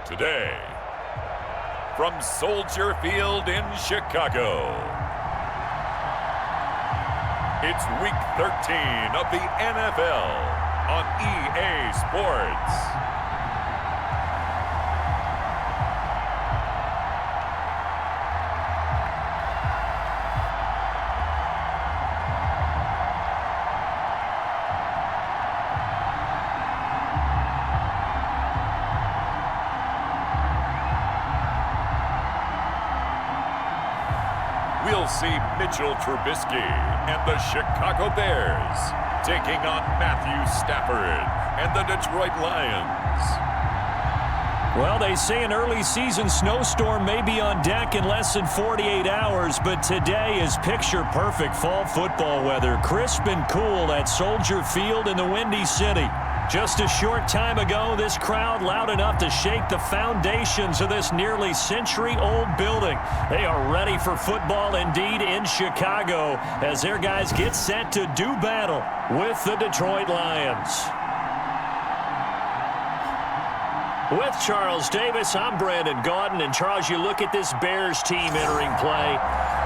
Today, from Soldier Field in Chicago, it's Week 13 of the NFL on EA Sports. We'll see Mitchell Trubisky and the Chicago Bears taking on Matthew Stafford and the Detroit Lions. Well, they say an early season snowstorm may be on deck in less than 48 hours, but today is picture-perfect fall football weather. Crisp and cool at Soldier Field in the Windy City. Just a short time ago, this crowd loud enough to shake the foundations of this nearly century-old building. They are ready for football indeed in Chicago as their guys get set to do battle with the Detroit Lions. With Charles Davis, I'm Brandon Gaudin. And Charles, you look at this Bears team entering play.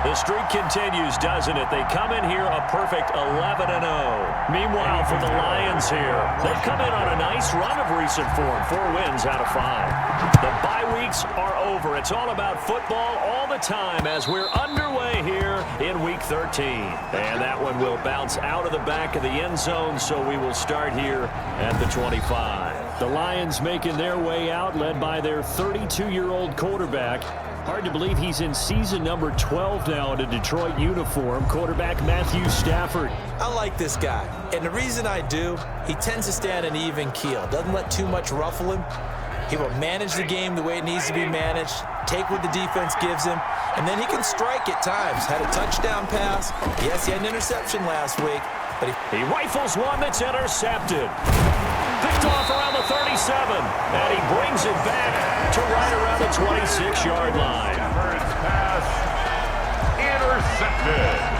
The streak continues, doesn't it? They come in here a perfect 11-0. Meanwhile, for the Lions here, they've come in on a nice run of recent form, 4 wins out of 5. The bye weeks are over. It's all about football all the time as we're underway here in Week 13. And that one will bounce out of the back of the end zone, so we will start here at the 25. The Lions making their way out, led by their 32-year-old quarterback. Hard to believe he's in season number 12 now in a Detroit uniform. Quarterback Matthew Stafford. I like this guy, and the reason I do, he tends to stay on an even keel. Doesn't let too much ruffle him. He will manage the game the way it needs to be managed, take what the defense gives him, and then he can strike at times. Had a touchdown pass. Yes, he had an interception last week, but he rifles one that's intercepted. Picked off around the 37, and he brings it back to right around the 26-yard line. First pass intercepted.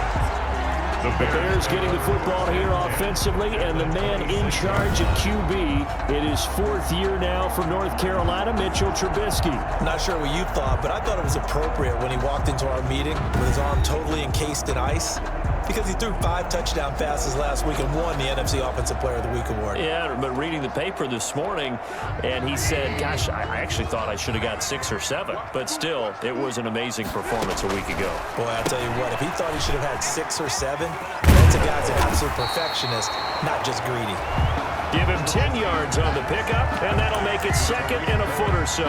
The Bears getting the football here offensively, and the man in charge at QB. It is 4th year now for North Carolina, Mitchell Trubisky. Not sure what you thought, but I thought it was appropriate when he walked into our meeting with his arm totally encased in ice. Because he threw 5 touchdown passes last week and won the NFC Offensive Player of the Week award. Yeah, but reading the paper this morning, and he said, gosh, I actually thought I should have got 6 or 7. But still, it was an amazing performance a week ago. Boy, I'll tell you what, if he thought he should have had 6 or 7, that's a guy's an absolute perfectionist, not just greedy. Give him 10 yards on the pickup, and that'll make it 2nd and a foot or so.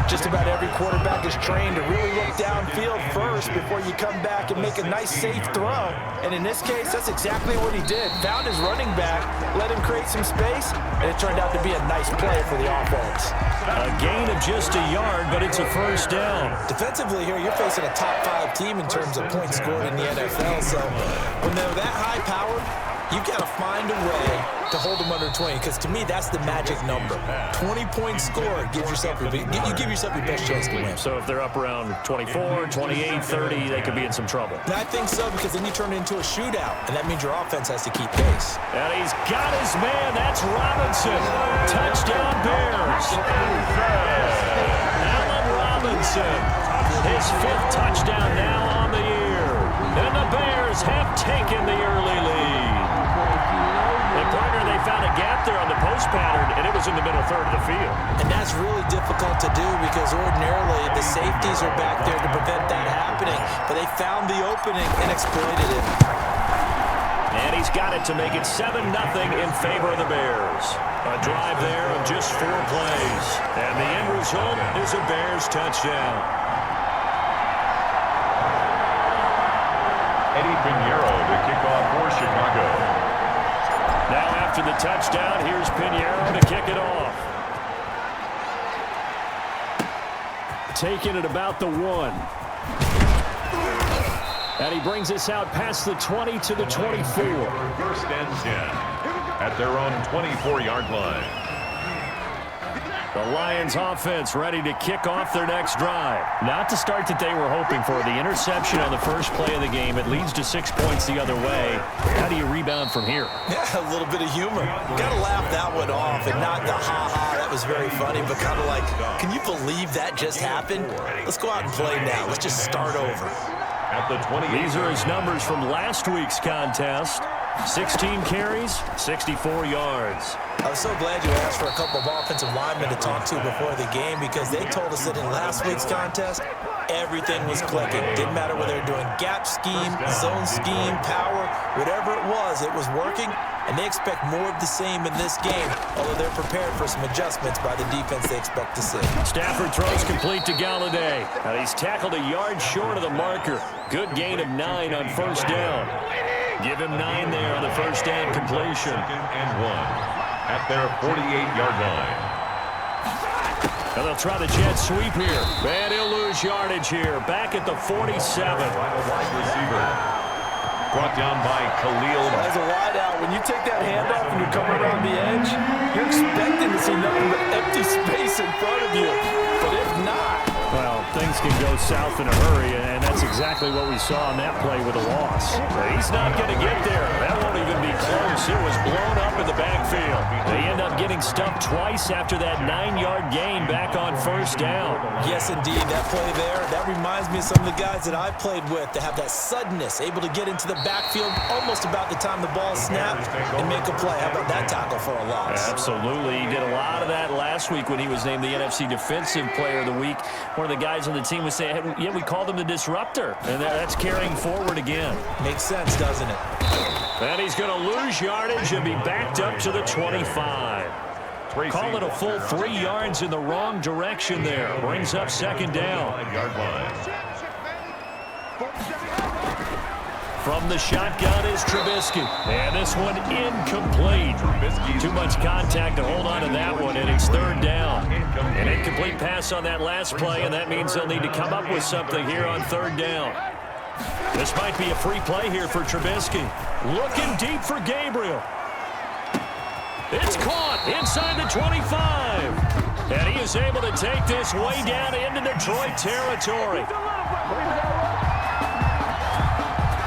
Just about every quarterback is trained to really look downfield first before you come back and make a nice, safe throw. And in this case, that's exactly what he did. Found his running back, let him create some space, and it turned out to be a nice play for the offense. A gain of just a yard, but it's a first down. Defensively here, you're facing a top 5 team in terms of points scored in the NFL. So when they're that high-powered, you've got to find a way to hold them under 20, because to me, that's the magic number. 20 points scored, you give yourself your best chance to win. So if they're up around 24, 28, 30, they could be in some trouble. And I think so, because then you turn it into a shootout, and that means your offense has to keep pace. And he's got his man. That's Robinson. Touchdown Bears. Allen Robinson. His 5th touchdown now on the year. And the Bears have taken the early lead. And partner, they found a gap there on the post pattern, and it was in the middle third of the field. And that's really difficult to do because ordinarily the safeties are back there to prevent that happening. But they found the opening and exploited it. And he's got it to make it 7-0 in favor of the Bears. A drive there of just 4 plays. And the end result is a Bears touchdown. Eddie Pinheiro to kick off for Chicago. Now after the touchdown, here's Pinheiro to kick it off. Taking it about the 1. And he brings us out past the 20 to the 24. First and 10 at their own 24-yard line. The Lions offense ready to kick off their next drive. Not the start that they were hoping for. The interception on the first play of the game. It leads to 6 points the other way. How do you rebound from here? Yeah, a little bit of humor. Got to laugh that one off and not the ha-ha. thought was very funny, but kind of like, can you believe that just happened? Let's go out and play now. Let's just start over. At the 20. These are his numbers from last week's contest. 16 carries, 64 yards. I was so glad you asked for a couple of offensive linemen to talk to before the game, because they told us that in last week's contest, everything was clicking. Didn't matter whether they were doing gap scheme, zone scheme, power, whatever it was working, and they expect more of the same in this game, although they're prepared for some adjustments by the defense they expect to see. Stafford throws complete to Galladay. Now he's tackled a yard short of the marker. Good gain of 9 on first down. Give him 9 there on the first down completion. 2nd and 1 at their 48-yard line. And they'll try the jet sweep here. And he'll lose yardage here. Back at the 47. Wide receiver. Brought down by Khalil. As a wideout, when you take that handoff and you come around the edge, you're expecting to see nothing but empty space in front of you. But if not, well, things can go south in a hurry, and that's exactly what we saw on that play with a loss. He's not going to get there. That won't even be close. It was blown up in the backfield. They end up getting stuffed twice after that 9-yard gain back on first down. yes, indeed, that play there, that reminds me of some of the guys that I played with that have that suddenness, able to get into the backfield almost about the time the ball snapped and make a play. How about that tackle for a loss? Absolutely. He did a lot of that last week when he was named the NFC Defensive Player of the Week. One of the guys on the team would say, hey, yeah, we called him the disruptor. And that's carrying forward again. Makes sense, doesn't it? And he's going to lose yardage and be backed up to the 25. Call it a full 3 yards in the wrong direction there. Brings up second down. From the shotgun is Trubisky. And this one incomplete. Too much contact to hold on to that one, and it's third down. An incomplete pass on that last play, and that means they'll need to come up with something here on third down. This might be a free play here for Trubisky. Looking deep for Gabriel. It's caught inside the 25. And he is able to take this way down into Detroit territory.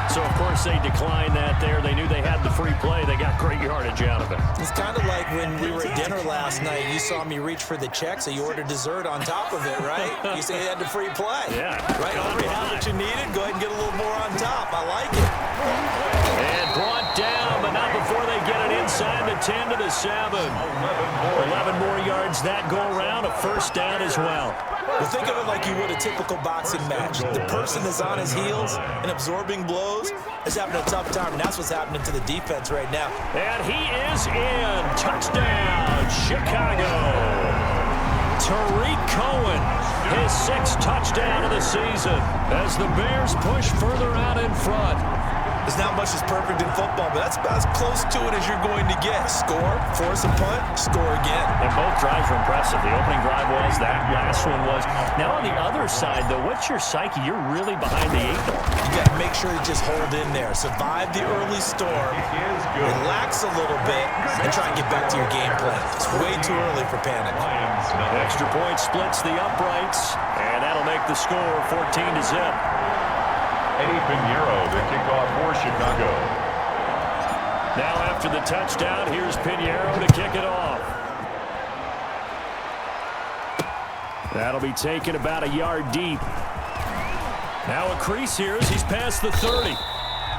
So, of course, they declined that there. They knew they had the free play. They got great yardage out of it. It's kind of like when we were at dinner last night. You saw me reach for the check, so you ordered dessert on top of it, right? You said you had the free play. Yeah. Right? You already had what you needed. Go ahead and get a little more on top. I like it. And brought down, but not before they get it inside the 10 to the 7. 11 more yards that go around. A first down as well. Well, think of it like you would a typical boxing match. The person is on his heels and absorbing blows is having a tough time, and that's what's happening to the defense right now. And he is in. Touchdown, Chicago. Tariq Cohen, his 6th touchdown of the season as the Bears push further out in front. There's not much that's perfect in football, but that's about as close to it as you're going to get. Score, force a punt, score again. And both drives were impressive. The opening drive was, that last one was. Now on the other side, though, what's your psyche? You're really behind the 8 ball. You got to make sure you just hold in there. Survive the early storm, relax a little bit, and try and get back to your game plan. It's way too early for panic. Extra point splits the uprights, and that'll make the score 14-0. Eddie Pinheiro, the kickoff for Chicago. Now after the touchdown, here's Pinheiro to kick it off. That'll be taken about a yard deep. Now a crease here as he's past the 30.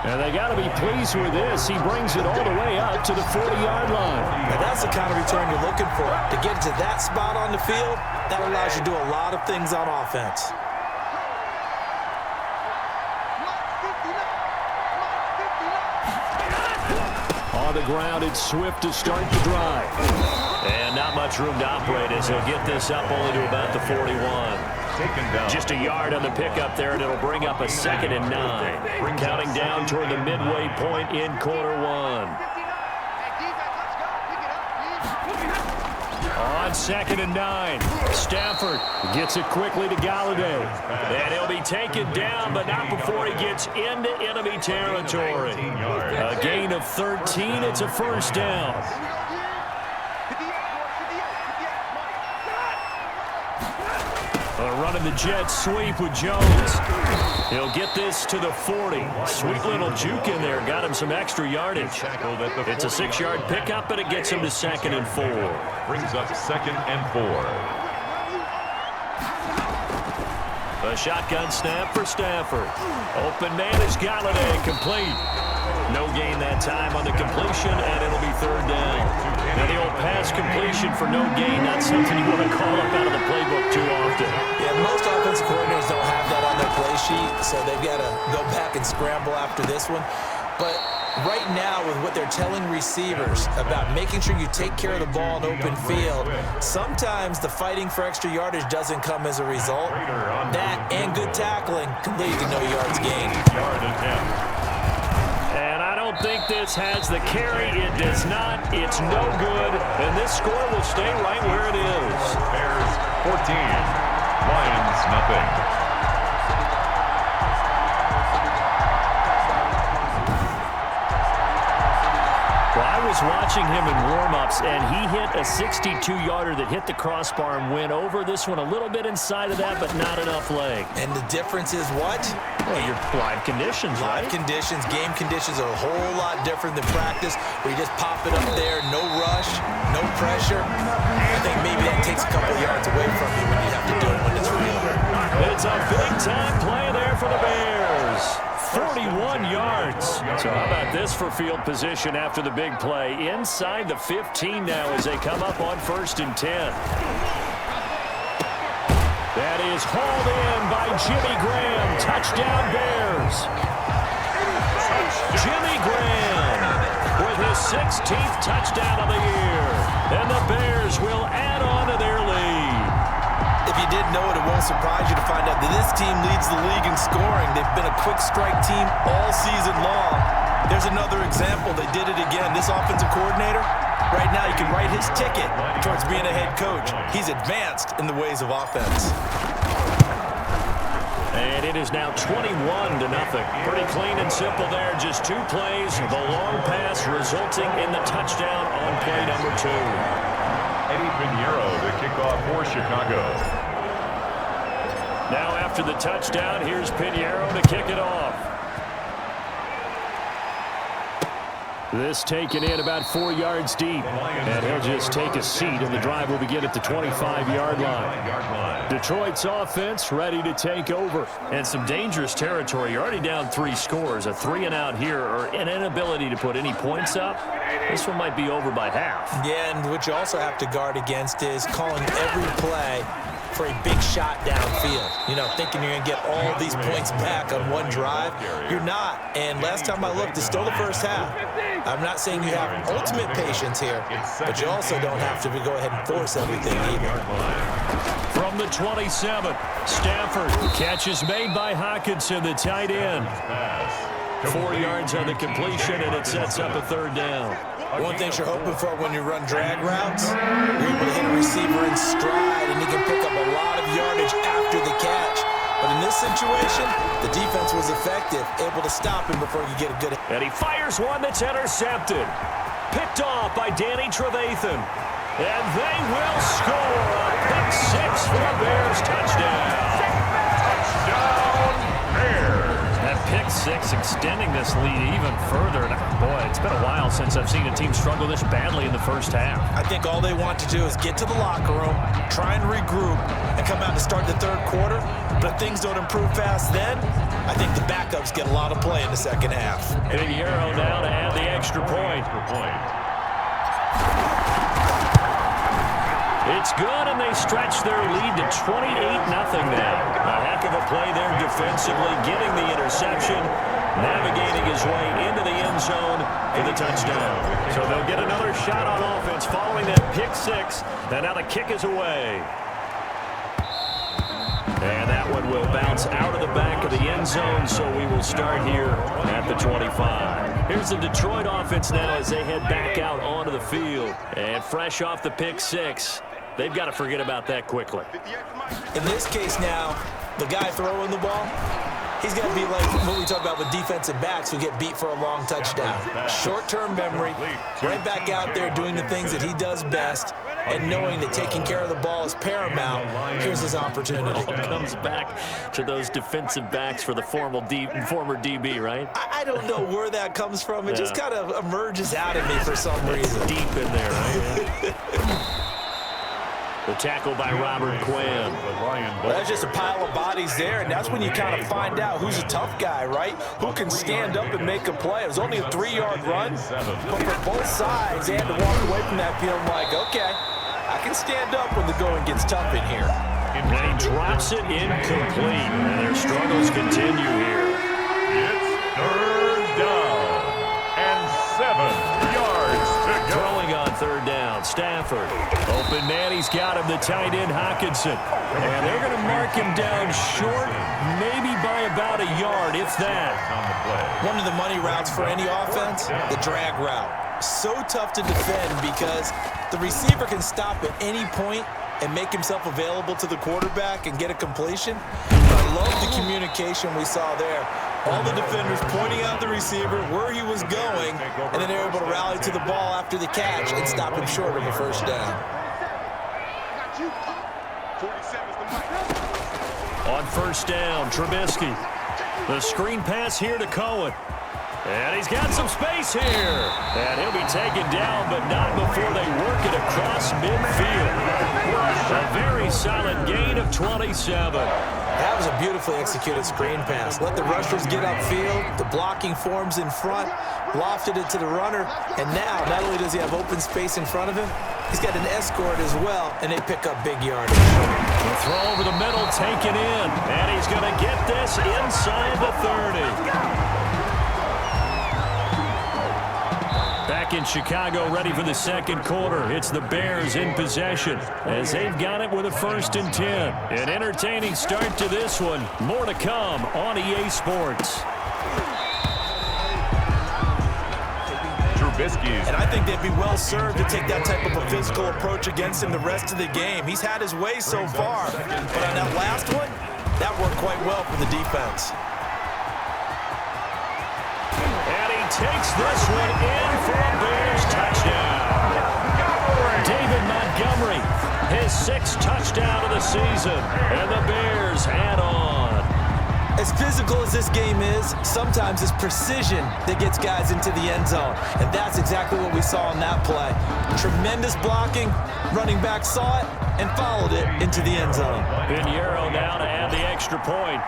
And they got to be pleased with this. He brings it all the way up to the 40-yard line. Now that's the kind of return you're looking for. To get to that spot on the field, that allows you to do a lot of things on offense. On the ground, it's Swift to start the drive. And not much room to operate as he'll get this up only to about the 41. Just a yard on the pickup there, and it'll bring up a 2nd and 9. Counting down toward the midway point in quarter 1. On 2nd and 9, Stafford gets it quickly to Galladay. And he'll be taken down, but not before he gets into enemy territory. A gain of 13, it's a first down. Running the jet sweep with Jones. He'll get this to the 40. Sweet little juke in there. Got him some extra yardage. It's a 6-yard pickup, but it gets him to 2nd and 4. Brings up 2nd and 4. A shotgun snap for Stafford. Open man is Galladay, complete. No gain that time on the completion, and it'll be 3rd down. Now the old pass completion for no gain, not something you want to call up out of the playbook too often. Yeah, most offensive coordinators don't have that on their play sheet, so they've got to go back and scramble after this one. But right now, with what they're telling receivers about making sure you take care of the ball in open field, sometimes the fighting for extra yardage doesn't come as a result. That and good tackling can lead to no yards gained. And I don't think this has the carry. It does not. It's no good. And this score will stay right where it is. Bears 14. Lions nothing. Well, I was watching him in warm-ups, and he hit a 62-yarder that hit the crossbar and went over. This one a little bit inside of that, but not enough leg. And the difference is what? Well, your live conditions, right? Live conditions, game conditions are a whole lot different than practice, where you just pop it up there, no rush, no pressure. I think maybe that takes a couple yards away from you when you have to do it when it's real. It's a big-time play there for the Bears. 41 yards. So how about this for field position after the big play? Inside the 15 now as they come up on 1st and 10. That is hauled in by Jimmy Graham. Touchdown Bears. Jimmy Graham with his 16th touchdown of the year. And the Bears will add on to their lead. If you didn't know it, it won't surprise you to find out that this team leads the league in scoring. They've been a quick strike team all season long. There's another example. They did it again. This offensive coordinator, right now you can write his ticket towards being a head coach. He's advanced in the ways of offense. And it is now 21-0. Pretty clean and simple there. Just 2 plays. The long pass resulting in the touchdown on play number 2. Eddie Pinheiro, the kickoff for Chicago. Now after the touchdown, here's Pinheiro to kick it off. This taken in about 4 yards deep. And he'll just take a seat, and the drive will begin at the 25-yard line. Detroit's offense ready to take over. And some dangerous territory. You're already down 3 scores. A 3-and-out here, or an inability to put any points up. This one might be over by half. Yeah, and what you also have to guard against is calling every play for a big shot downfield. You know, thinking you're going to get all these points back on one drive. You're not. And last time I looked, it's still the first half. I'm not saying you have ultimate patience here, but you also don't have to go ahead and force everything either. From the 27, Stafford. Catch is made by Hockenson, the tight end. 4 yards on the completion, and it sets up a 3rd down. One thing you're hoping for when you run drag routes, you're able to hit a receiver in stride, and he can pick up a lot of yardage after the catch. But in this situation, the defense was effective, able to stop him before you get a good hit. And he fires one that's intercepted. Picked off by Danny Trevathan. And they will score a pick-6 for the Bears. Touchdown. Touchdown, Bears. That pick-6 extending this lead even further. And boy, it's been a while since I've seen a team struggle this badly in the first half. I think all they want to do is get to the locker room, try and regroup, and come out to start the 3rd quarter. But if things don't improve fast then, I think the backups get a lot of play in the 2nd half. Pinheiro now to add the extra point. It's good, and they stretch their lead to 28-0 now. A heck of a play there defensively, getting the interception, navigating his way into the end zone for the touchdown. So they'll get another shot on offense following that pick-6, and now the kick is away. And that one will bounce out of the back of the end zone, so we will start here at the 25. Here's the Detroit offense now as they head back out onto the field. And fresh off the pick-6, they've got to forget about that quickly. In this case now, the guy throwing the ball, he's got to be like what we talk about with defensive backs who get beat for a long touchdown. Short-term memory, right back out there doing the things that he does best, and knowing that taking care of the ball is paramount, here's his opportunity. Comes back to those defensive backs for the former DB, right? I don't know where that comes from. It just kind of emerges out of me for some reason. Deep in there, right? The tackle by Robert Quinn. Well, that's just a pile of bodies there, and that's when you kind of find out who's a tough guy, right? Who can stand up and make a play. It was only a 3-yard run, but for both sides, they had to walk away from that field like, okay, I can stand up when the going gets tough in here. And he drops it incomplete, and their struggles continue here. It's third down and 7 yards to go. Throwing on third down, Stafford. Open man, he's got him, the tight end, Hockenson. And they're going to mark him down short, maybe by about a yard, if that. One of the money routes for any offense, the drag route. So tough to defend because the receiver can stop at any point and make himself available to the quarterback and get a completion. I love the communication we saw there. All the defenders pointing out the receiver, where he was going, and then they were able to rally to the ball after the catch and stop him short of a first down. On first down, Trubisky. The screen pass here to Cohen. And he's got some space here. And he'll be taken down, but not before they work it across midfield. A very solid gain of 27. That was a beautifully executed screen pass. Let the rushers get upfield. The blocking forms in front. Lofted it to the runner. And now, not only does he have open space in front of him, he's got an escort as well, and they pick up big yardage. The throw over the middle, taken in. And he's going to get this inside the 30. Back in Chicago, ready for the second quarter. It's the Bears in possession as they've got it with a 1st and 10. An entertaining start to this one. More to come on EA Sports. And I think they'd be well served to take that type of a physical approach against him the rest of the game. He's had his way so far, but on that last one, that worked quite well for the defense. And he takes this one in for a Bears touchdown. David Montgomery, his 6th touchdown of the season, and the Bears add on. As physical as this game is, sometimes it's precision that gets guys into the end zone. And that's exactly what we saw on that play. Tremendous blocking, running back saw it, and followed it into the end zone. Pinheiro now to add the extra point.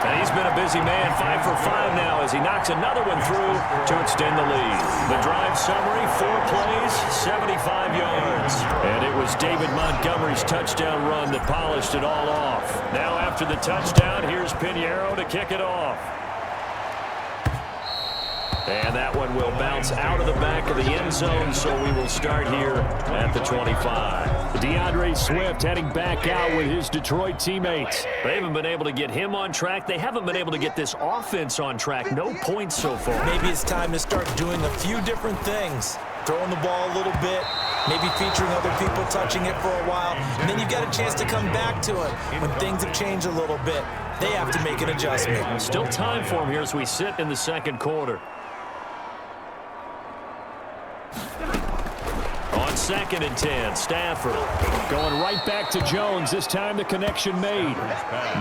And he's been a busy man, 5 for 5 now as he knocks another one through to extend the lead. The drive summary, 4 plays, 75 yards. And it was David Montgomery's touchdown run that polished it all off. Now after the touchdown, here's Pinheiro to kick it off. And that one will bounce out of the back of the end zone, so we will start here at the 25. DeAndre Swift heading back out with his Detroit teammates. They haven't been able to get him on track. They haven't been able to get this offense on track. No points so far. Maybe it's time to start doing a few different things. Throwing the ball a little bit, maybe featuring other people touching it for a while, and then you've got a chance to come back to it when things have changed a little bit. They have to make an adjustment. Still time for him here as we sit in the second quarter. On 2nd and 10, Stafford going right back to Jones. This time the connection made.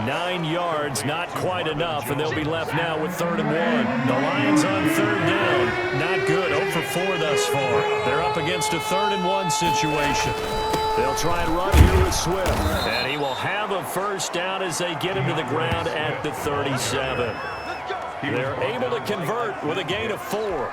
9 yards, not quite enough, and they'll be left now with 3rd and 1. The Lions on 3rd down. Not good, 0 for 4 thus far. They're up against a 3rd and 1 situation. They'll try and run here with Swift. And he will have a first down as they get him to the ground at the 37. They're able to convert with a gain of 4.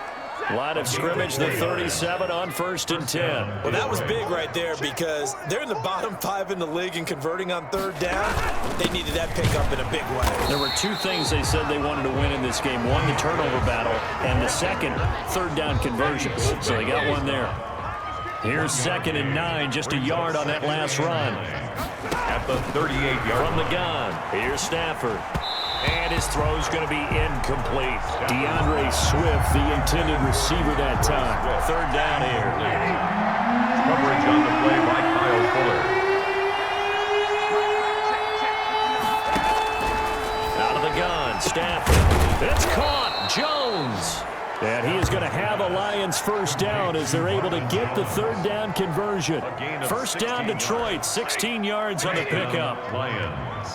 Line of scrimmage, the 37 on 1st and 10. Well, that was big right there because they're in the bottom 5 in the league and converting on 3rd down. They needed that pickup in a big way. There were 2 things they said they wanted to win in this game. One, the turnover battle, and the second, 3rd down conversions. So they got one there. Here's 2nd and 9, just a yard on that last run. At the 38-yard from the gun, here's Stafford. And his throw's going to be incomplete. DeAndre Swift, the intended receiver that time. 3rd down here. Coverage on the play by Kyle Fuller. Out of the gun, Stafford. It's caught. Jones. And he is going to have a a Lions first down as they're able to get the third down conversion. First down Detroit, 16 yards on the pickup. Lions.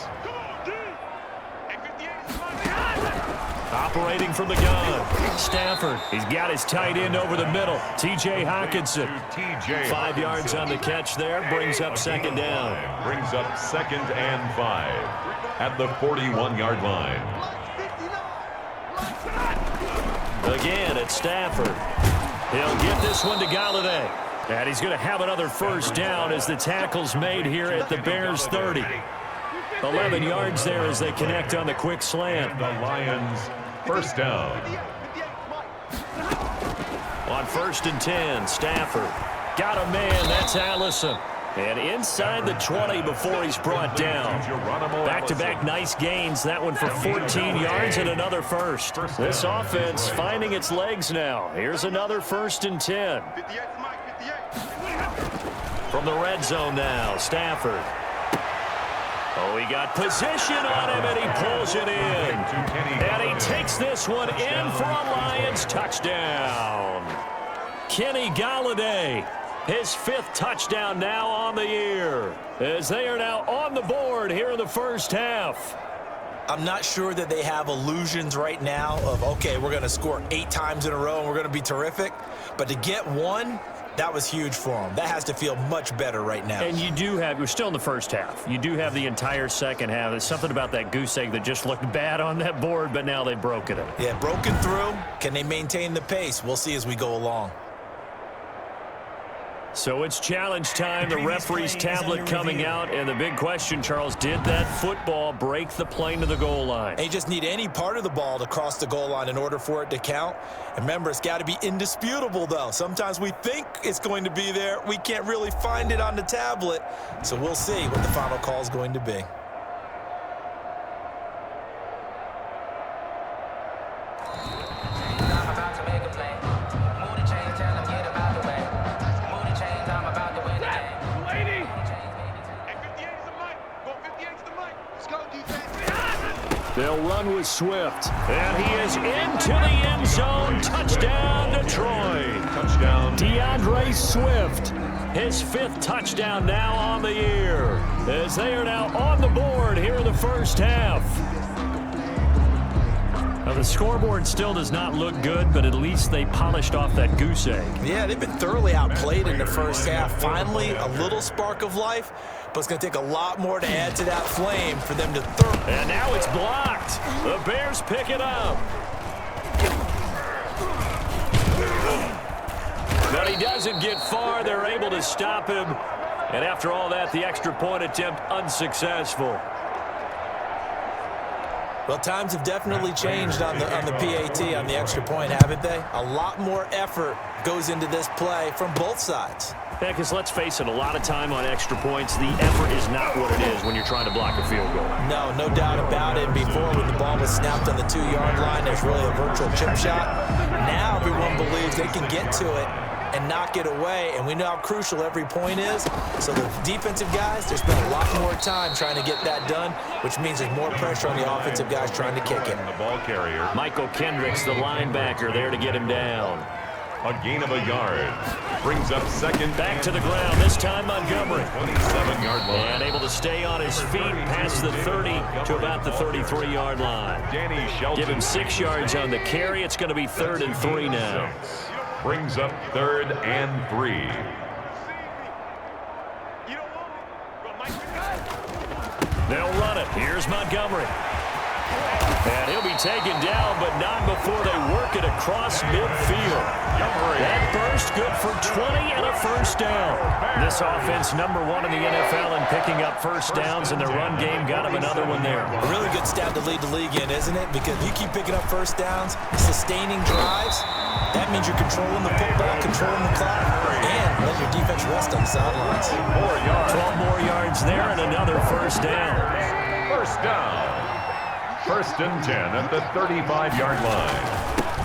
Operating from the gun, Stafford. He's got his tight end over the middle, T.J. Hockenson. 5 yards on the catch there, brings up second down. Brings up 2nd and 5 at the 41-yard line. Again, it's Stafford. He'll get this one to Galladay. And he's going to have another first down as the tackle's made here at the Bears 30. 11 yards there as they connect on the quick slant. The Lions first down. On 1st and 10, Stafford. Got a man, that's Allison. And inside the 20 before he's brought down. Back-to-back nice gains. That one for 14 yards and another first. This offense finding its legs now. Here's another 1st and 10. From the red zone now, Stafford. Oh, he got position on him, and he pulls it in. And he takes this one in for a Lions touchdown. Kenny Galladay, his 5th touchdown now on the year, as they are now on the board here in the first half. I'm not sure that they have illusions right now of, okay, we're going to score 8 times in a row and we're going to be terrific. But to get one, that was huge for them. That has to feel much better right now. And you do have, we're still in the first half. You do have the entire second half. There's something about that goose egg that just looked bad on that board, but now they've broken it. Yeah, broken through. Can they maintain the pace? We'll see as we go along. So it's challenge time. The referee's tablet coming out. And the big question, Charles, did that football break the plane to the goal line? They just need any part of the ball to cross the goal line in order for it to count. And remember, it's got to be indisputable, though. Sometimes we think it's going to be there. We can't really find it on the tablet. So we'll see what the final call is going to be. They'll run with Swift. And he is into the end zone. Touchdown, Detroit. Touchdown. DeAndre Swift. His 5th touchdown now on the year. As they are now on the board here in the first half. Now, the scoreboard still does not look good, but at least they polished off that goose egg. Yeah, they've been thoroughly outplayed in the first half. Finally, a little spark of life, but it's going to take a lot more to add to that flame for them to And now it's blocked. The Bears pick it up. But he doesn't get far. They're able to stop him. And after all that, the extra point attempt unsuccessful. Well, times have definitely changed on the PAT, on the extra point, haven't they? A lot more effort goes into this play from both sides. Yeah, because let's face it, a lot of time on extra points, the effort is not what it is when you're trying to block a field goal. No doubt about it. Before, when the ball was snapped on the 2-yard line, there's really a virtual chip shot. Now everyone believes they can get to it and knock it away, and we know how crucial every point is. So the defensive guys, they spend a lot more time trying to get that done, which means there's more pressure on the offensive guys trying to kick it. The ball carrier. Michael Kendricks, the linebacker, there to get him down. A gain of a yard. Brings up 2nd. Back to the ground, this time Montgomery. 27-yard line. And able to stay on his feet past the 30 to about the 33-yard line. Danny Shelton. Give him 6 yards on the carry. It's going to be 3rd and 3 now. Brings up 3rd and 3. They'll run it. Here's Montgomery. And he'll be taken down, but not before they work it across midfield. That burst good for 20 and a first down. This offense #1 in the NFL in picking up first downs, and the run game got him another one there. A really good stat to lead the league in, isn't it? Because you keep picking up first downs, sustaining drives, that means you're controlling the football, controlling the clock, and let your defense rest on the sidelines. 12 more yards there and another first down. First down. 1st and 10 at the 35-yard line.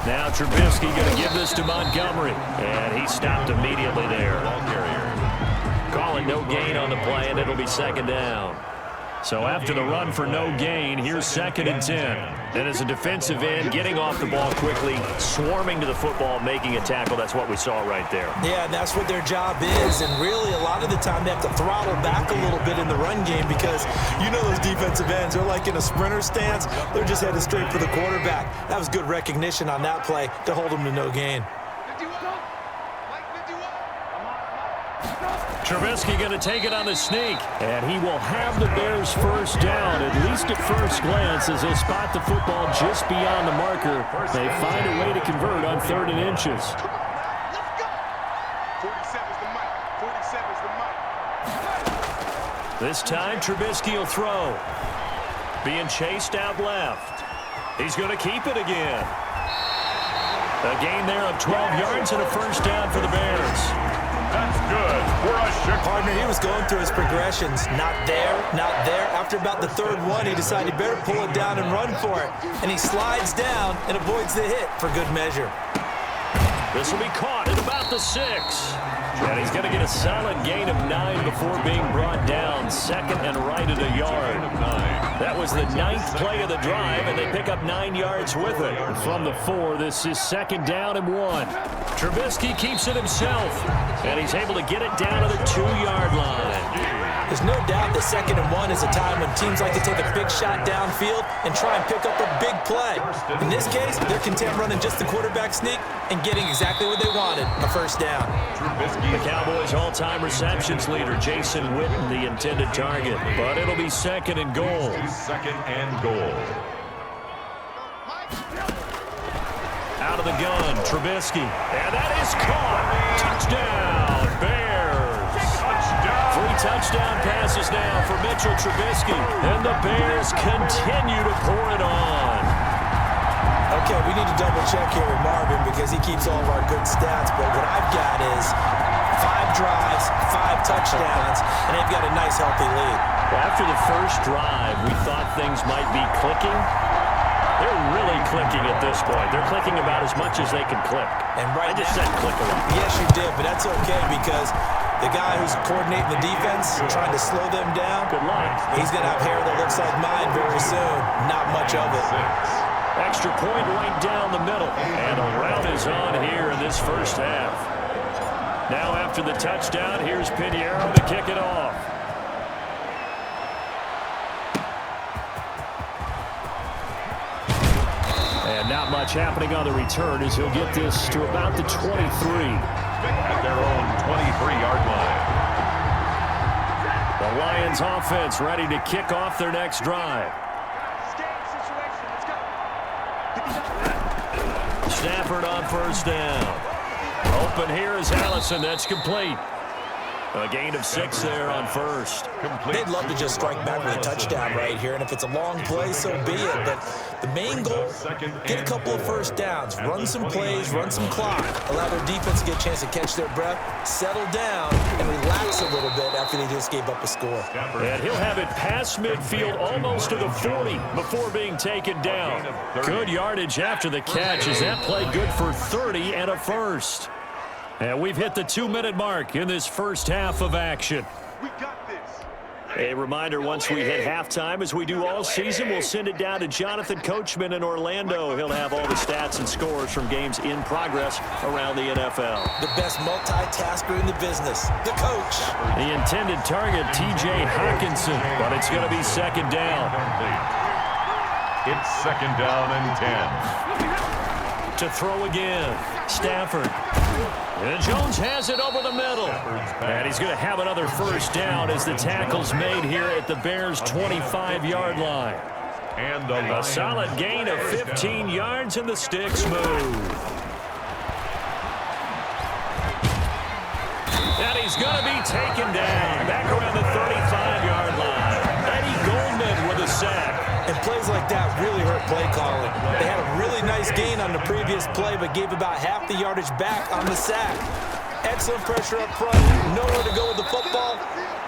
Now Trubisky going to give this to Montgomery, and he stopped immediately there. Ball carrier. Calling no gain on the play, and it'll be 2nd down. So after the run for no gain, here's 2nd and 10. And as a defensive end, getting off the ball quickly, swarming to the football, making a tackle, that's what we saw right there. Yeah, and that's what their job is. And really, a lot of the time, they have to throttle back a little bit in the run game because you know those defensive ends, they're like in a sprinter stance. They're just headed straight for the quarterback. That was good recognition on that play to hold them to no gain. Trubisky going to take it on the sneak, and he will have the Bears first down, at least at first glance, as they spot the football just beyond the marker. They find a way to convert on 3rd and inches. This time, Trubisky will throw. Being chased out left. He's going to keep it again. A gain there of 12 yards and a first down for the Bears. That's good for a Chicago. Partner, he was going through his progressions. Not there, not there. After about the 3rd one, he decided he better pull it down and run for it. And he slides down and avoids the hit for good measure. This will be caught at about the 6. And he's going to get a solid gain of 9 before being brought down. 2nd and right at a yard. That was the 9th play of the drive, and they pick up 9 yards with it. From the 4, this is 2nd down and 1. Trubisky keeps it himself, and he's able to get it down to the 2-yard line. There's no doubt that 2nd and 1 is a time when teams like to take a big shot downfield and try and pick up a big play. In this case, they're content running just the quarterback sneak and getting exactly what they wanted, a first down. The Cowboys' all-time receptions leader, Jason Witten, the intended target. But it'll be 2nd and goal. 2nd and goal. Out of the gun, Trubisky. And that is caught. Touchdown, Bears. Touchdown. 3 touchdown passes now for Mitchell Trubisky. And the Bears continue to pour it on. Okay, we need to double check here with Marvin because he keeps all of our good stats. But what I've got is 5 drives, 5 touchdowns, and they've got a nice, healthy lead. Well, after the first drive, we thought things might be clicking. They're really clicking at this point. They're clicking about as much as they can click. And right I just now, said click a lot. Yes, you did, but that's okay because the guy who's coordinating the defense, trying to slow them down, Good luck. he's going to have hair that looks like mine very soon. Not much of it. Extra point right down the middle. And a rout is on here in this first half. Now after the touchdown, here's Pinheiro to kick it off. And not much happening on the return as he'll get this to about the 23. At their own 23-yard line. The Lions offense ready to kick off their next drive. Stafford on first down. Open here is Allison. That's complete. A gain of 6 there on first. They'd love to just strike back with a touchdown right here, and if it's a long play, so be it. But the main goal, get a couple of first downs, run some plays, run some clock, allow their defense to get a chance to catch their breath, settle down, and relax a little bit after they just gave up a score. And he'll have it past midfield almost to the 40 before being taken down. Good yardage after the catch. Is that play good for 30 and a first? And we've hit the 2-minute mark in this first half of action. We got this. A reminder, once we hit halftime, as we do all season, we'll send it down to Jonathan Coachman in Orlando. He'll have all the stats and scores from games in progress around the NFL. The best multitasker in the business, the coach. The intended target, T.J. Hockenson, but it's going to be 2nd down. It's 2nd down and 10. To throw again, Stafford. And Jones has it over the middle. And he's going to have another first down as the tackle's made here at the Bears' 25-yard line. And A solid gain of 15 yards, and the sticks move. And he's going to be taken down back around the 35-yard line. Eddie Goldman with a sack. And plays like that really hurt play calling. They had a really nice gain on the previous play, but gave about half the yardage back on the sack. Excellent pressure up front, nowhere to go with the football.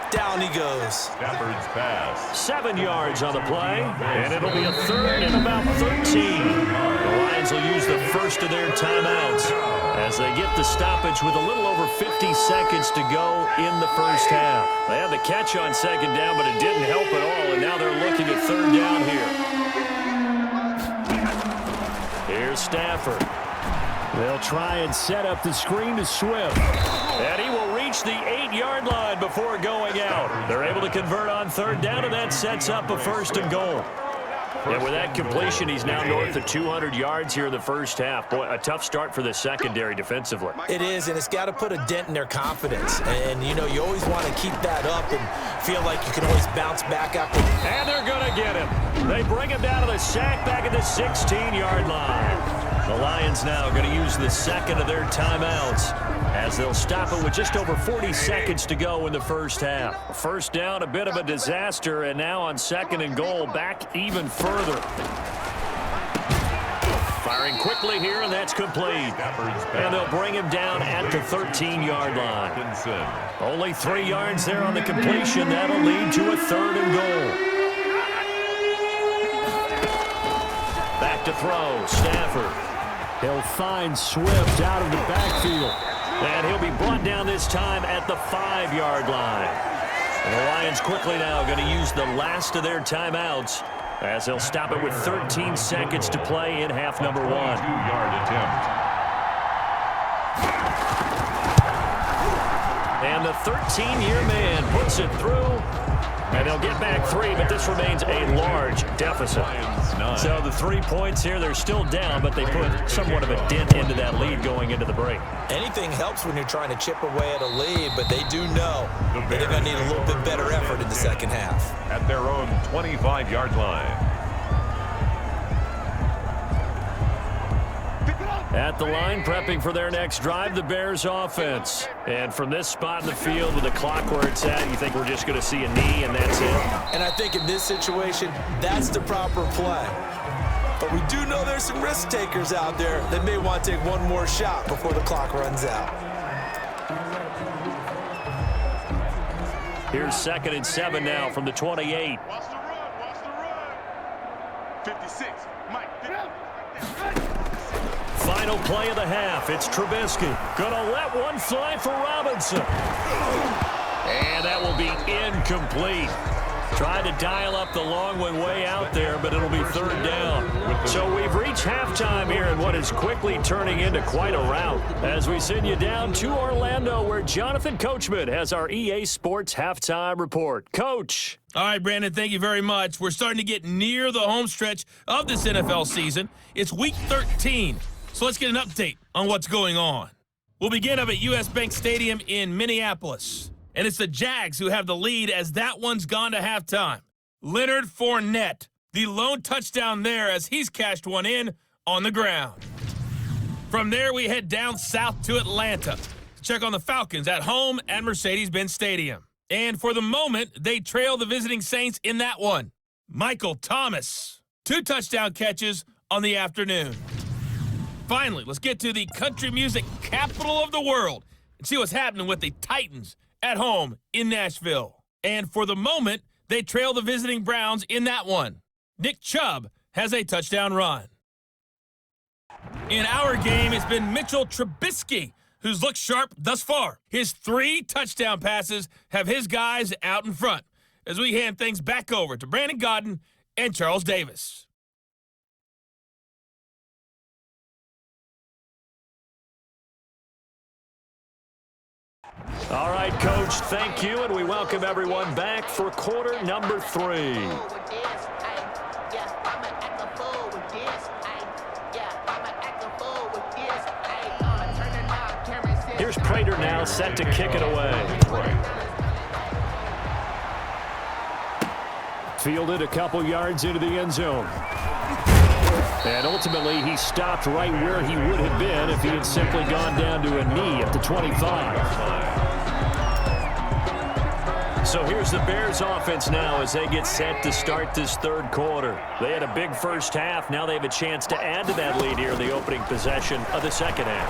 Down down he goes. Stafford's pass. 7 yards on the play, and it'll be a third and about 13. The Lions will use the first of their timeouts as they get the stoppage with a little over 50 seconds to go in the first half. They had the catch on second down, but it didn't help at all, and now they're looking at third down here. Here's Stafford. They'll try and set up the screen to Swift. And he will reach the 8-yard line before going out. They're able to convert on third down, and that sets up a first and goal. And with that completion, he's now north of 200 yards here in the first half. Boy, a tough start for the secondary defensively. It is, and it's got to put a dent in their confidence. And, you know, you always want to keep that up and feel like you can always bounce back after. And they're going to get him. They bring him down to the sack back at the 16-yard line. The Lions now going to use the second of their timeouts as they'll stop it with just over 40 seconds to go in the first half. First down, a bit of a disaster, and now on second and goal, back even further. Firing quickly here, and that's complete. And they'll bring him down at the 13-yard line. Only 3 yards there on the completion. That'll lead to a third and goal. Back to throw, Stafford. He'll find Swift out of the backfield. And he'll be brought down this time at the 5-yard line. And the Lions quickly now going to use the last of their timeouts as they'll stop it with 13 seconds to play in half number 1. 2-yard attempt. And the 13-year man puts it through. And they'll get back 3, but this remains a large deficit. So the 3 points here, they're still down, but they put somewhat of a dent into that lead going into the break. Anything helps when you're trying to chip away at a lead, but they do know that they're going to need a little bit better effort in the second half. At their own 25-yard line. At the line, prepping for their next drive, the Bears offense. And from this spot in the field with the clock where it's at, you think we're just going to see a knee and that's it? And I think in this situation, that's the proper play. But we do know there's some risk takers out there that may want to take one more shot before the clock runs out. Here's 2nd and 7 now from the 28. Watch the run. 56, Mike. Final play of the half. It's Trubisky. Gonna let one fly for Robinson. And that will be incomplete. Tried to dial up the long one way out there, but it'll be third down. So we've reached halftime here in what is quickly turning into quite a rout as we send you down to Orlando where Jonathan Coachman has our EA Sports Halftime Report. Coach. All right, Brandon, thank you very much. We're starting to get near the home stretch of this NFL season. It's Week 13. So let's get an update on what's going on. We'll begin up at US Bank Stadium in Minneapolis. And it's the Jags who have the lead as that one's gone to halftime. Leonard Fournette, the lone touchdown there as he's cashed one in on the ground. From there, we head down south to Atlanta to check on the Falcons at home at Mercedes-Benz Stadium. And for the moment, they trail the visiting Saints in that one. Michael Thomas, 2 touchdown catches on the afternoon. Finally, let's get to the country music capital of the world and see what's happening with the Titans at home in Nashville. And for the moment, they trail the visiting Browns in that one. Nick Chubb has a touchdown run. In our game, it's been Mitchell Trubisky who's looked sharp thus far. His 3 touchdown passes have his guys out in front as we hand things back over to Brandon Gaudin and Charles Davis. All right, Coach, thank you, and we welcome everyone back for quarter number 3. Here's Prater now set to kick it away. Fielded a couple yards into the end zone. And ultimately, he stopped right where he would have been if he had simply gone down to a knee at the 25. So here's the Bears offense now as they get set to start this third quarter. They had a big first half. Now they have a chance to add to that lead here in the opening possession of the second half.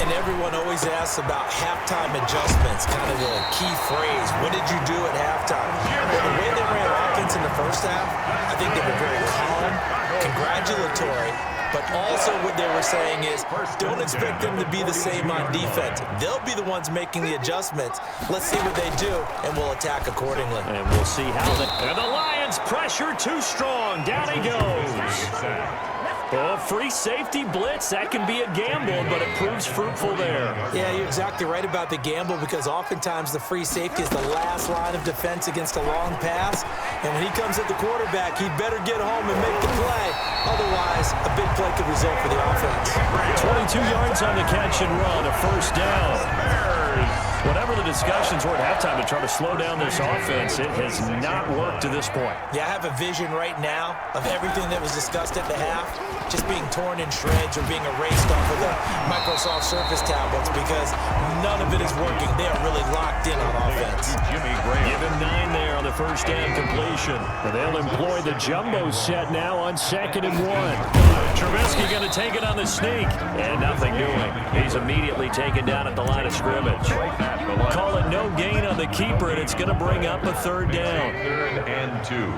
And everyone always asks about halftime adjustments, kind of the key phrase. What did you do at halftime? Well, the way they ran offense in the first half, I think they were very calm, congratulatory, but also what they were saying is don't expect them to be the same on defense. They'll be the ones making the adjustments. Let's see what they do, and we'll attack accordingly. And we'll see how and the Lions pressure too strong. Down he goes. Oh, free safety blitz. That can be a gamble, but it proves fruitful there. Yeah, you're exactly right about the gamble because oftentimes the free safety is the last line of defense against a long pass. And when he comes at the quarterback, he'd better get home and make the play. Otherwise, a big play could result for the offense. 22 yards on the catch and run, a first down. Whatever the discussions were at halftime to try to slow down this offense, it has not worked to this point. Yeah, I have a vision right now of everything that was discussed at the half just being torn in shreds or being erased off of the Microsoft Surface tablets because none of it is working. They are really locked in on offense. Give him 9 there on the first down completion. And they'll employ the jumbo set now on 2nd and 1. Trubisky going to take it on the sneak. And nothing doing. He's immediately taken down at the line of scrimmage. Call it no gain on the keeper, and it's going to bring up a third down. 3rd and 2.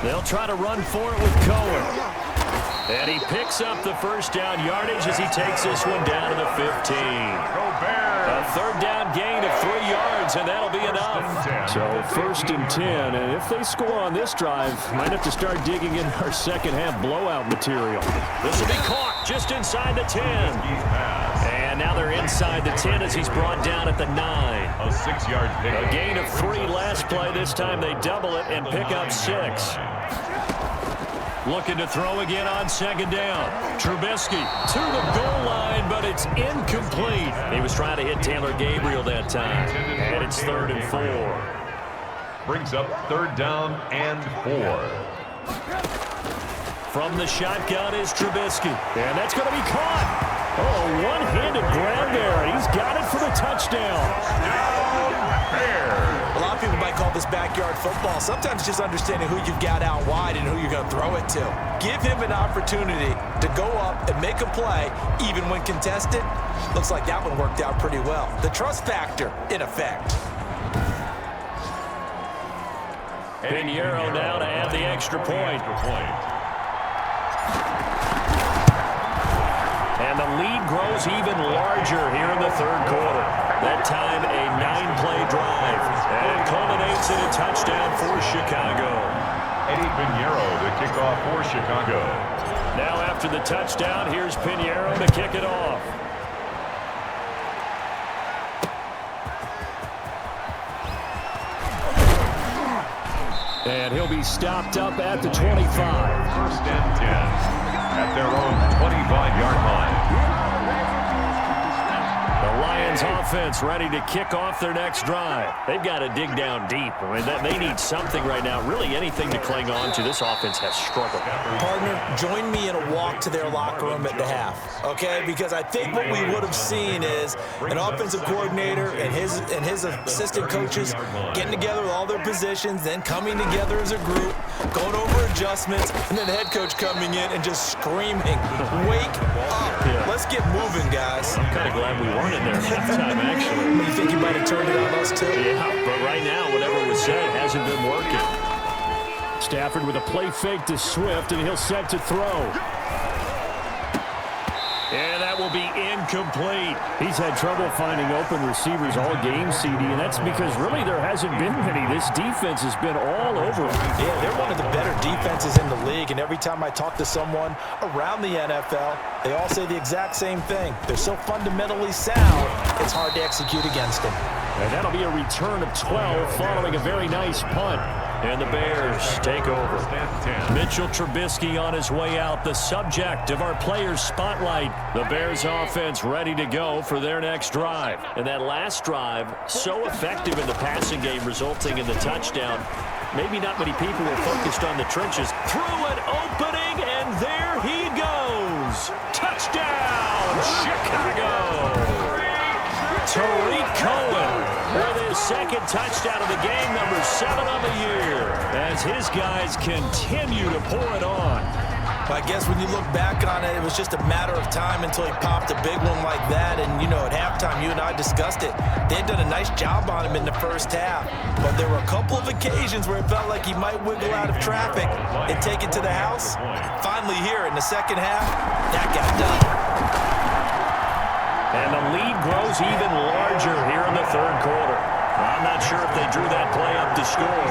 They'll try to run for it with Cohen. And he picks up the first down yardage as he takes this one down to the 15. A third down gain of 3 yards, and that'll be enough. So 1st and 10, and if they score on this drive, might have to start digging in our second half blowout material. This will be caught just inside the 10. And now they're inside the 10 as he's brought down at the 9. A 6-yard pick. A gain of 3 last play. This time they double it and pick up 6. Looking to throw again on 2nd down. Trubisky to the goal line, but it's incomplete. He was trying to hit Taylor Gabriel that time. And it's 3rd and 4. Brings up 3rd down and 4. From the shotgun is Trubisky. And that's going to be caught. Oh, one-handed grab there. He's got it for the touchdown. A lot of people might call this backyard football. Sometimes just understanding who you've got out wide and who you're going to throw it to. Give him an opportunity to go up and make a play, even when contested. Looks like that one worked out pretty well. The trust factor, in effect. Pinheiro now to add the extra point. And the lead grows even larger here in the third quarter. That time a 9-play drive. And it culminates in a touchdown for Chicago. Eddie Pinheiro to kick off for Chicago. Now after the touchdown, here's Pinheiro to kick it off. And he'll be stopped up at the 25. 1st and 10 at their own 25-yard line. The Lions offense ready to kick off their next drive. They've got to dig down deep. I mean, they need something right now, really anything to cling on to. This offense has struggled. Partner, join me in a walk to their locker room at the half, okay? Because I think what we would have seen is an offensive coordinator and his assistant coaches getting together with all their positions, then coming together as a group, going over adjustments, and then the head coach coming in and just screaming, "Wake up! Let's get moving, guys." I'm kind of glad we weren't in there at halftime, actually. You think you might have turned it on us too? Yeah, but right now, whatever was said hasn't been working. Stafford with a play fake to Swift, and he'll set to throw. And that will be incomplete. He's had trouble finding open receivers all game, CD, and that's because really there hasn't been many. This defense has been all over him. Yeah, they're one of the better defenses in the league, and every time I talk to someone around the NFL, they all say the exact same thing. They're so fundamentally sound, it's hard to execute against them. And that'll be a return of 12 following a very nice punt. And the Bears take over. Mitchell Trubisky on his way out, the subject of our players' spotlight. The Bears offense ready to go for their next drive. And that last drive, so effective in the passing game, resulting in the touchdown. Maybe not many people were focused on the trenches. Through an opening, and there he goes. Touchdown, Chicago! Tariq Cohen with his second touchdown of the game, number 7 on the year, as his guys continue to pour it on. I guess when you look back on it, it was just a matter of time until he popped a big one like that. And, you know, at halftime, you and I discussed it. They had done a nice job on him in the first half. But there were a couple of occasions where it felt like he might wiggle out of traffic and take it to the house. Finally here in the second half, that got done. And the lead grows even larger here in the third quarter. I'm not sure if they drew that play up to score,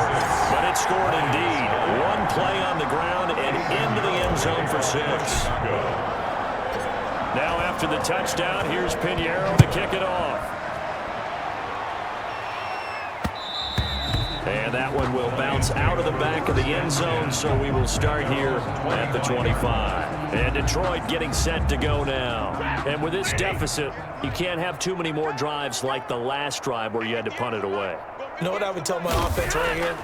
but it scored indeed. One play on the ground and into the end zone for 6. Now after the touchdown, here's Pinheiro to kick it off. And that one will bounce out of the back of the end zone, so we will start here at the 25. And Detroit getting set to go now. And with this deficit, you can't have too many more drives like the last drive where you had to punt it away. You know what I would tell my offense right here?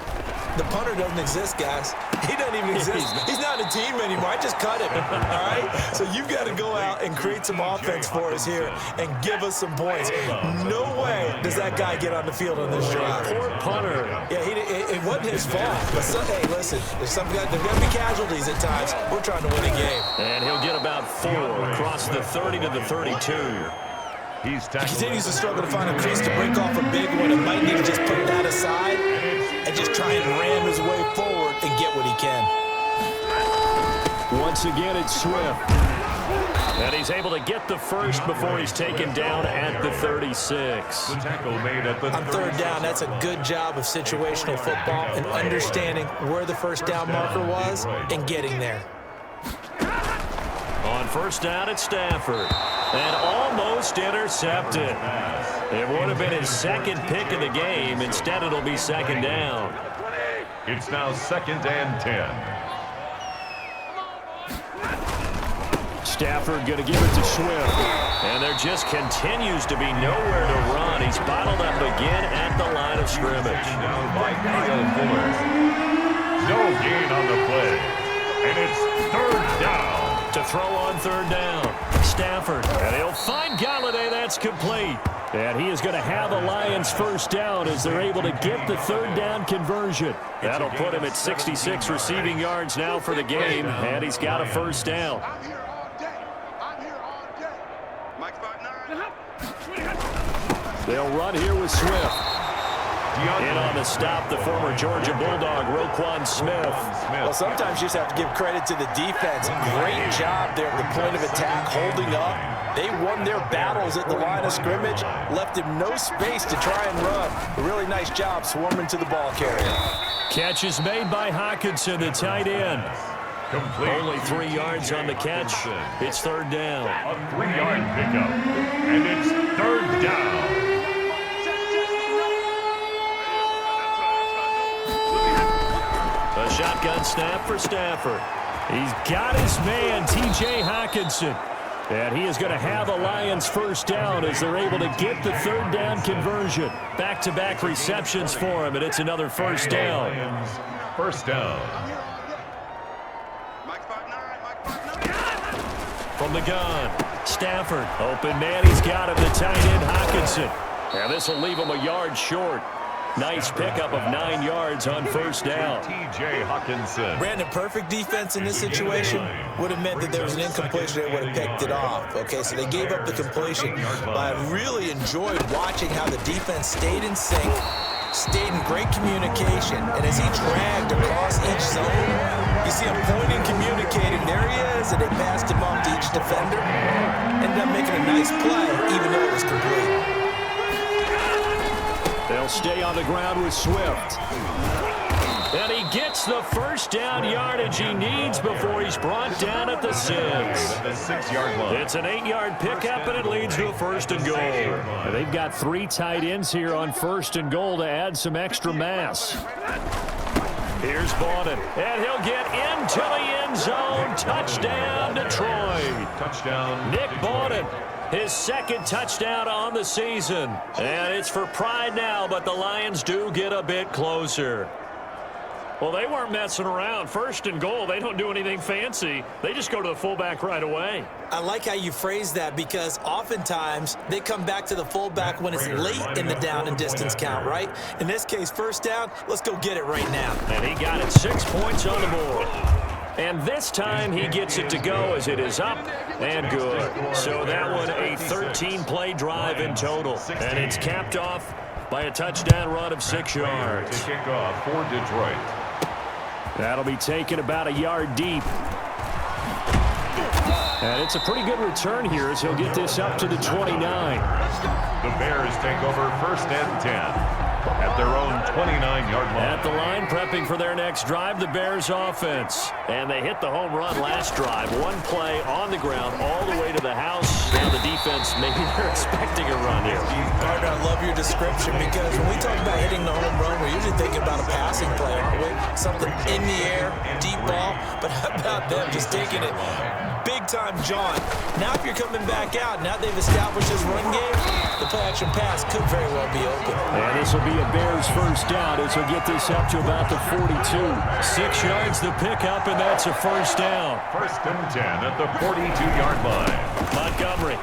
The punter doesn't exist, guys. He doesn't even exist. He's not a team anymore. I just cut him, all right? So you've got to go out and create some offense for us here and give us some points. No way does that guy get on the field on this drive. Poor punter. Yeah, it wasn't his fault. But hey, listen, there's going to be casualties at times. We're trying to win a game. And he'll get about 4 across the 30 to the 32. He continues to struggle to find a crease to break off a big one and might need to just put that aside and just try and ram his way forward and get what he can. Once again, it's Swift. And he's able to get the first before he's taken down at the 36. On third down, that's a good job of situational football and understanding where the first down marker was and getting there. On first down, it's Stafford. And almost intercepted. It would have been his second pick of the game. Instead, it'll be second down. It's now 2nd and 10. Stafford going to give it to Swift. And there just continues to be nowhere to run. He's bottled up again at the line of scrimmage. By Kyle Fuller. No gain on the play. And it's 3rd down. To throw on 3rd down. Stafford. And he'll find Galladay. That's complete. And he is going to have the Lions first down as they're able to get the 3rd down conversion. That'll put him at 66 receiving yards now for the game. And he's got a first down. I'm here all day. I'm here all day. Mike 5'9". They'll run here with Swift. In on the stop, the former Georgia Bulldog, Roquan Smith. Well, sometimes you just have to give credit to the defense. Great job there at the point of attack, holding up. They won their battles at the line of scrimmage, left him no space to try and run. A really nice job swarming to the ball carrier. Catch is made by Hockenson, the tight end. Complete. Only 3 yards on the catch. It's 3rd down. A 3-yard pickup. And it's 3rd down. A shotgun snap for Stafford. He's got his man, T.J. Hockenson. And he is going to have a Lions first down as they're able to get the 3rd down conversion. Back-to-back receptions for him, and it's another first down. First down. Mike 5'9". From the gun, Stafford. Open man, he's got him, the tight end, Hockenson. And this will leave him a yard short. Nice pickup of 9 yards on first down. T.J. Hockenson. Brandon, perfect defense in this situation would have meant that there was an incompletion. They would have picked it off. Okay, so they gave up the completion. But I really enjoyed watching how the defense stayed in sync, stayed in great communication, and as he dragged across each zone, you see him pointing, communicating. There he is, and they passed him off to each defender. Ended up making a nice play, even though it was complete. They'll stay on the ground with Swift. And he gets the first down yardage he needs before he's brought down at the 6. The 6-yard line. It's an 8-yard pickup, and it leads to a 1st and goal. And they've got 3 tight ends here on 1st and goal to add some extra mass. Here's Bowden, and he'll get into the end zone. Touchdown, Detroit. Touchdown. Nick Bowden. His 2nd touchdown on the season. And it's for pride now, but the Lions do get a bit closer. Well, they weren't messing around. First and goal, they don't do anything fancy. They just go to the fullback right away. I like how you phrase that because oftentimes they come back to the fullback when it's late in the down and distance count, right? In this case, first down, let's go get it right now. And he got it 6 points on the board. And this time he gets it to go as it is up and good. So that one a 13-play drive in total. And it's capped off by a touchdown run of 6 yards. Kickoff for Detroit. That'll be taken about a yard deep. And it's a pretty good return here as he'll get this up to the 29. The Bears take over first and 10 at their own 29-yard line. At the line, prepping for their next drive, the Bears offense. And they hit the home run last drive. One play on the ground all the way to the house. Now the defense, maybe they're expecting a run here. Gardner, I love your description because when we talk about hitting the home run, we're usually thinking about a passing play, aren't we? Something in the air, deep ball. But how about them just taking it big-time jaunt? Now if you're coming back out, now they've established this run game, the play-action pass could very well be open. And this will be a Bears first down as we'll get this up to about the 42. 6 yards the pickup, and that's a first down. First and 10 at the 42-yard line. Montgomery.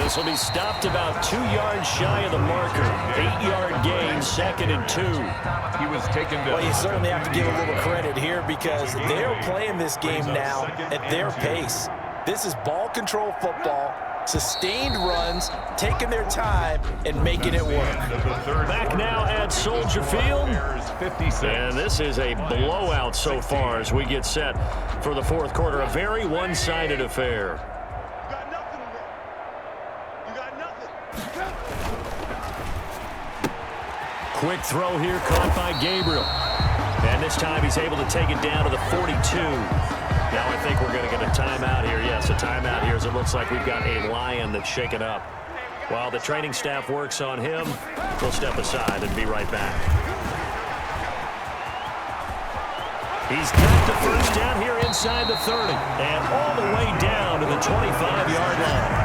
This will be stopped about 2 yards shy of the marker. 8-yard gain, 2nd and 2. He was taken down. Well, you certainly have to give a little credit here because they're playing this game now at their pace. This is ball control football, sustained runs, taking their time, and making it work. Back now at Soldier Field. And this is a blowout so far as we get set for the fourth quarter. A very one-sided affair. You got nothing today. You got nothing. Quick throw here caught by Gabriel. And this time he's able to take it down to the 42. Now I think we're going to get a timeout here. Yes, a timeout here as it looks like we've got a Lion that's shaken up. While the training staff works on him, we'll step aside and be right back. He's got the first down here inside the 30 and all the way down to the 25-yard line.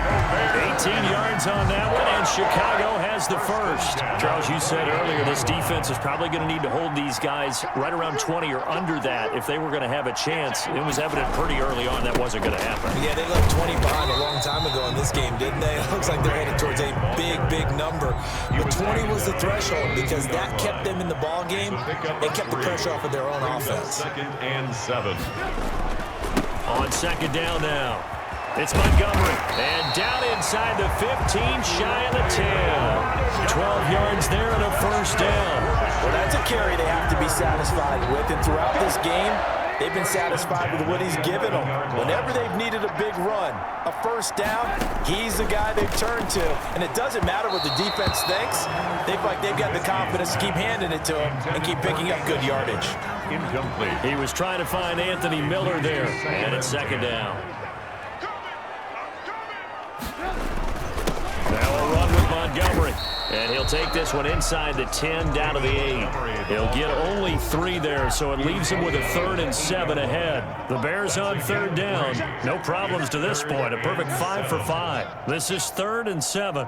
18 yards on that one, and Chicago has the first. Charles, you said earlier this defense is probably going to need to hold these guys right around 20 or under that if they were going to have a chance. It was evident pretty early on that wasn't going to happen. Yeah, they left 20 behind a long time ago in this game, didn't they? It looks like they're headed towards a big, big number. But 20 was the threshold because that kept them in the ball game. It kept the pressure off of their own offense. Second and 7. On second down now. It's Montgomery. And down inside the 15, shy of the 10. 12 yards there and a first down. Well, that's a carry they have to be satisfied with. And throughout this game, they've been satisfied with what he's given them. Whenever they've needed a big run, a first down, he's the guy they've turned to. And it doesn't matter what the defense thinks. They feel like they've got the confidence to keep handing it to him and keep picking up good yardage. Incomplete. He was trying to find Anthony Miller there. And it's second down. Now a run with Montgomery. And he'll take this one inside the 10 down to the 8. He'll get only 3 there, so it leaves him with a 3rd and 7 ahead. The Bears on third down. No problems to this point. A perfect 5 for 5. This is 3rd and 7.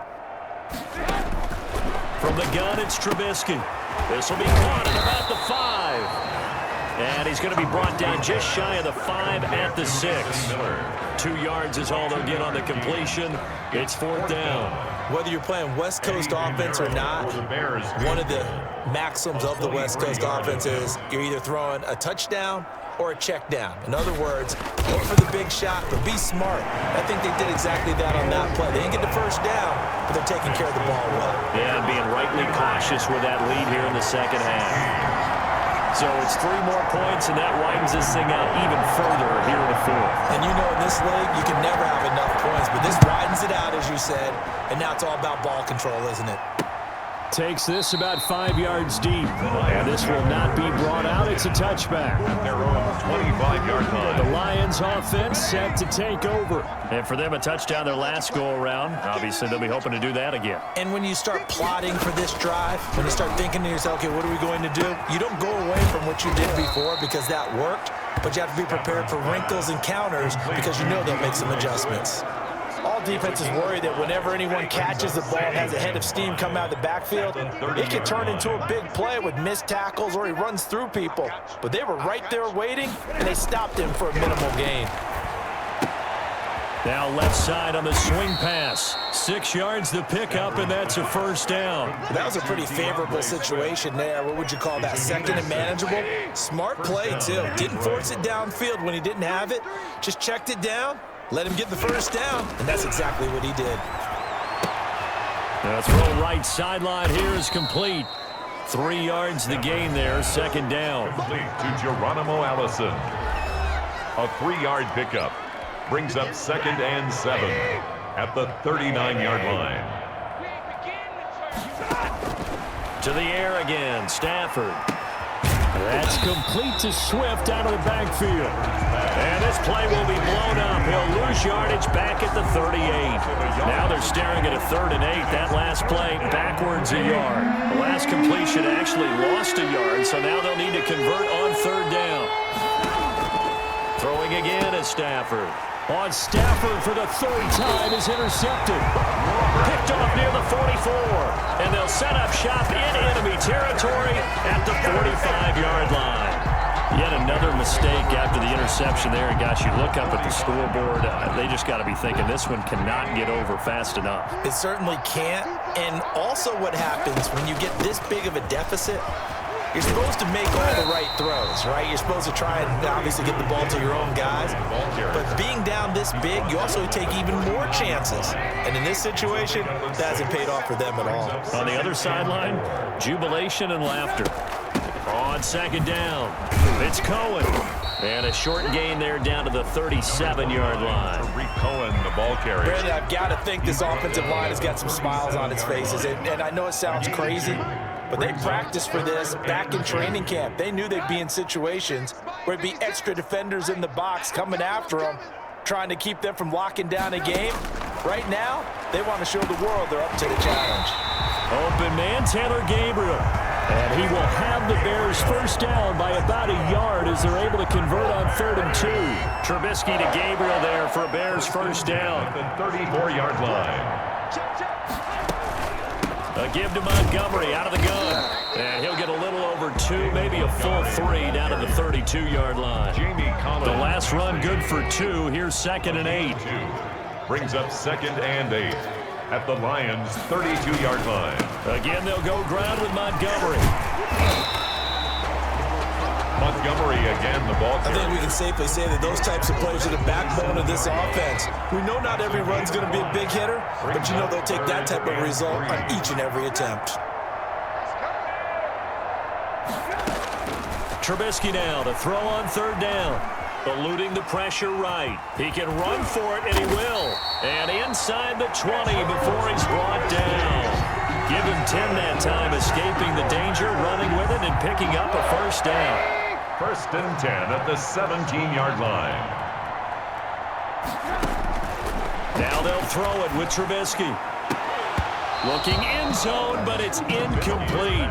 From the gun, it's Trubisky. This will be caught at about the 5. And he's going to be brought down just shy of the 5 at the 6. 2 yards is all they'll get on the completion. It's 4th down. Whether you're playing West Coast offense or not, one of the maxims of the West Coast offense is you're either throwing a touchdown or a check down. In other words, look for the big shot, but be smart. I think they did exactly that on that play. They didn't get the first down, but they're taking care of the ball well. Yeah, and being rightly cautious with that lead here in the second half. So it's 3 more points, and that widens this thing out even further here in the 4th. And you know in this league, you can never have enough points, but this widens it out, as you said, and now it's all about ball control, isn't it? Takes this about 5 yards deep, and this will not be brought out. It's a touchback. Their own 25-yard line. The Lions offense set to take over. And for them, a touchdown their last go-around. Obviously, they'll be hoping to do that again. And when you start plotting for this drive, when you start thinking to yourself, okay, what are we going to do? You don't go away from what you did before because that worked, but you have to be prepared for wrinkles and counters because you know they'll make some adjustments. All NFL defenses worry that whenever anyone catches the ball and has a head of steam come out of the backfield, it can turn into a big play with missed tackles or he runs through people. But they were right there waiting, and they stopped him for a minimal gain. Now left side on the swing pass. 6 yards the pickup, and that's a first down. That was a pretty favorable situation there. What would you call that? Second and manageable? Smart play, too. Didn't force it downfield when he didn't have it. Just checked it down, let him get the first down, and that's exactly what he did. The throw right sideline here is complete. 3 yards the gain there, second down. Complete to Geronimo Allison. A 3-yard pickup. Brings up 2nd and 7 at the 39-yard line. To the air again, Stafford. That's complete to Swift out of the backfield. And this play will be blown up. He'll lose yardage back at the 38. Now they're staring at a 3rd and 8. That last play backwards a yard. The last completion actually lost a yard, so now they'll need to convert on 3rd down. Throwing again is Stafford. On Stafford for the 3rd time is intercepted. Picked off near the 44. And they'll set up shop in enemy territory at the 45-yard line. Yet another mistake after the interception there. And gosh, you look up at the scoreboard, they just got to be thinking this one cannot get over fast enough. It certainly can't. And also what happens when you get this big of a deficit, you're supposed to make all the right throws, right? You're supposed to try and obviously get the ball to your own guys. But being down this big, you also take even more chances. And in this situation, that hasn't paid off for them at all. On the other sideline, jubilation and laughter. On 2nd down, it's Cohen. And a short gain there down to the 37-yard line. Tariq Cohen, the ball carrier. Brandon, I've got to think this offensive line has got some smiles on its faces. And I know it sounds crazy, but they practiced for this back in training camp. They knew they'd be in situations where it'd be extra defenders in the box coming after them, trying to keep them from locking down a game. Right now, they want to show the world they're up to the challenge. Open man, Taylor Gabriel. And he will have the Bears first down by about a yard as they're able to convert on 3rd and 2. Trubisky to Gabriel there for a Bears first down. At the 34-yard line. A give to Montgomery out of the gun. And he'll get a little over 2, maybe a full 3 down to the 32-yard line. Jamie Collins. The last run good for 2. Here's 2nd and 8. Brings up 2nd and 8 at the Lions' 32-yard line. Again, they'll go ground with Montgomery. Montgomery again, the ball carrier. I think we can safely say that those types of players are the backbone of this offense. We know not every run's going to be a big hitter, but you know they'll take that type of result on each and every attempt. Trubisky now to throw on 3rd down. Eluding the pressure right. He can run for it, and he will. And inside the 20 before he's brought down. Give him 10 that time, escaping the danger, running with it, and picking up a first down. 1st and 10 at the 17-yard line. Now they'll throw it with Trubisky. Looking end zone, but it's incomplete.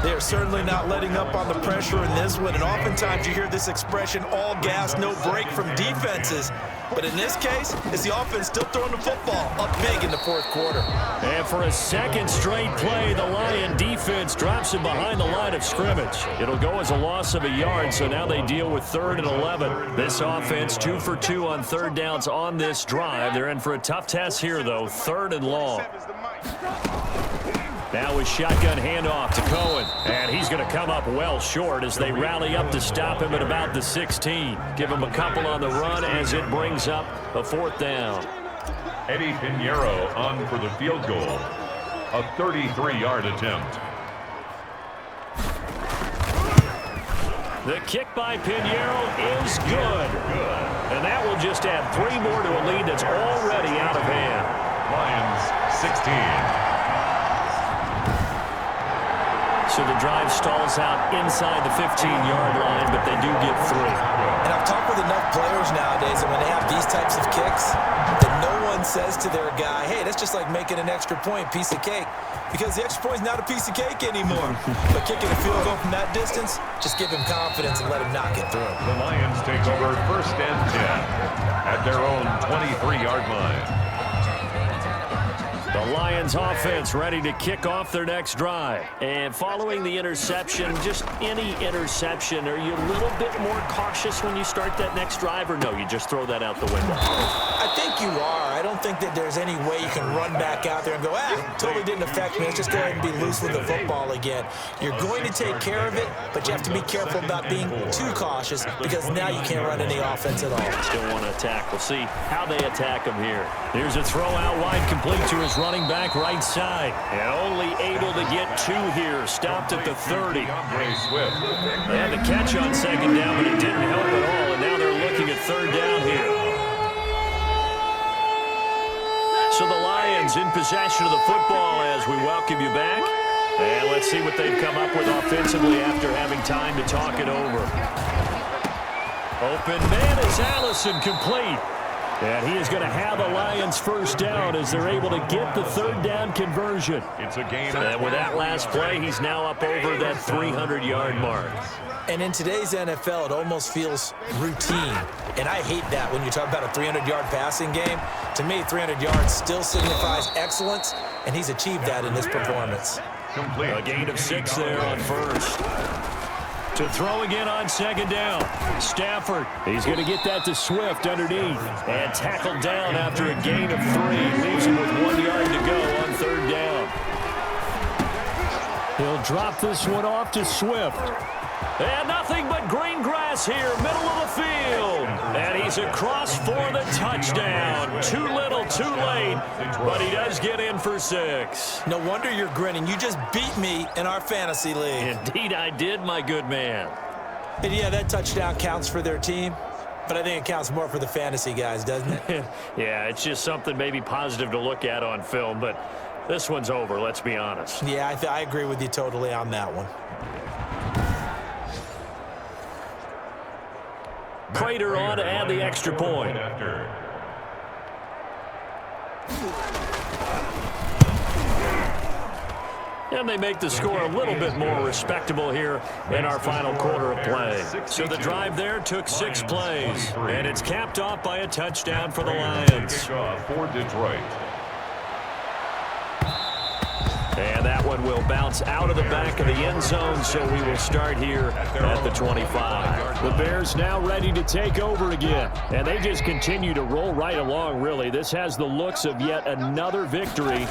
They are certainly not letting up on the pressure in this one, and oftentimes you hear this expression, all gas, no break from defenses. But in this case, it's the offense still throwing the football up big in the 4th quarter. And for a 2nd straight play, the Lion defense drops him behind the line of scrimmage. It'll go as a loss of a yard, so now they deal with 3rd and 11. This offense 2 for 2 on 3rd downs on this drive. They're in for a tough test here, though, 3rd and long. Now with shotgun handoff to Cohen. And he's going to come up well short as they rally up to stop him at about the 16. Give him a couple on the run as it brings up a 4th down. Eddie Pinheiro on for the field goal. A 33-yard attempt. The kick by Pinheiro is good. And that will just add 3 more to a lead that's already out of hand. Lions 16. So the drive stalls out inside the 15-yard line, but they do get 3. And I've talked with enough players nowadays that when they have these types of kicks, that no one says to their guy, hey, that's just like making an extra point, piece of cake. Because the extra point is not a piece of cake anymore. But kicking a field goal from that distance, just give him confidence and let him knock it through. The Lions take over 1st and 10 at their own 23-yard line. Lions offense ready to kick off their next drive. And following the interception, just any interception, are you a little bit more cautious when you start that next drive, or no, you just throw that out the window? I think you are. I don't think that there's any way you can run back out there and go, totally didn't affect me. Let's just go ahead and be loose with the football again. You're going to take care of it, but you have to be careful about being too cautious because now you can't run any offense at all. Still want to attack. We'll see how they attack him here. Here's a throw out wide, complete to his running back right side. And only able to get 2 here. Stopped at the 30. And the catch on second down, but it didn't help at all. And now they're looking at third down here. So the Lions in possession of the football as we welcome you back. And let's see what they've come up with offensively after having time to talk it over. Open man is Allison, complete. And he is going to have a Lions first down as they're able to get the third down conversion. It's a gain. And with that last play, he's now up over that 300-yard mark. And in today's NFL, it almost feels routine. And I hate that when you talk about a 300-yard passing game. To me, 300 yards still signifies excellence, and he's achieved that in this performance. A gain of 6 there on first. To throw again on second down. Stafford, he's going to get that to Swift underneath. And tackled down after a gain of 3. Leaves him with 1 yard to go on third down. He'll drop this one off to Swift. And nothing but green grass here, middle of the field. And he's across for the touchdown. Too little, too late, but he does get in for 6. No wonder you're grinning. You just beat me in our fantasy league. Indeed I did, my good man. And yeah, that touchdown counts for their team, but I think it counts more for the fantasy guys, doesn't it? Yeah, it's just something maybe positive to look at on film, but this one's over, let's be honest. Yeah, I agree with you totally on that one. Prater on to add the extra point. And they make the score a little bit more respectable here in our final quarter of play. So the drive there took 6 plays, and it's capped off by a touchdown for the Lions. For Detroit. And that one will bounce out of the back of the end zone, so we will start here at the 25. The Bears now ready to take over again, and they just continue to roll right along, really. This has the looks of yet another victory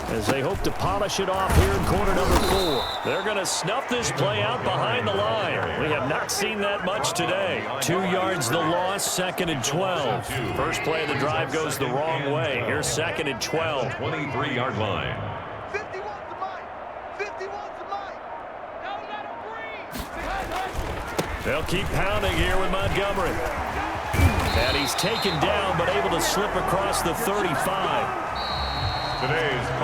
as they hope to polish it off here in quarter number 4. They're going to snuff this play out behind the line. We have not seen that much today. 2 yards the loss, 2nd and 12. First play of the drive goes the wrong way. Here's 2nd and 12. 23-yard line. 51's the mic. 51's the mic. Don't let him breathe. They'll keep pounding here with Montgomery. And he's taken down, but able to slip across the 35.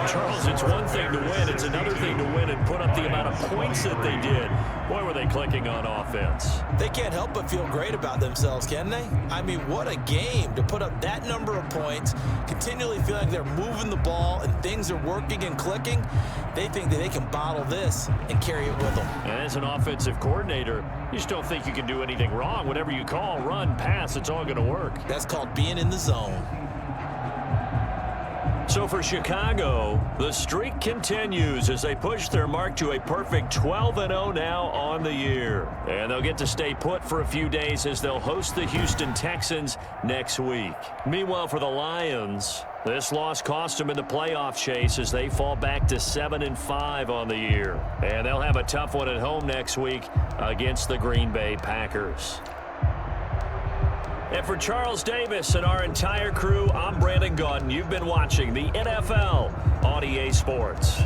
Charles, it's one thing to win. It's another thing to win and put up the amount of points that they did. Boy, were they clicking on offense. They can't help but feel great about themselves, can they? I mean, what a game to put up that number of points, continually feel like they're moving the ball and things are working and clicking. They think that they can bottle this and carry it with them. And as an offensive coordinator, you just don't think you can do anything wrong. Whatever you call, run, pass, it's all going to work. That's called being in the zone. So for Chicago, the streak continues as they push their mark to a perfect 12-0 now on the year. And they'll get to stay put for a few days as they'll host the Houston Texans next week. Meanwhile, for the Lions, this loss cost them in the playoff chase as they fall back to 7-5 on the year. And they'll have a tough one at home next week against the Green Bay Packers. And for Charles Davis and our entire crew, I'm Brandon Gaudin. You've been watching the NFL on EA Sports.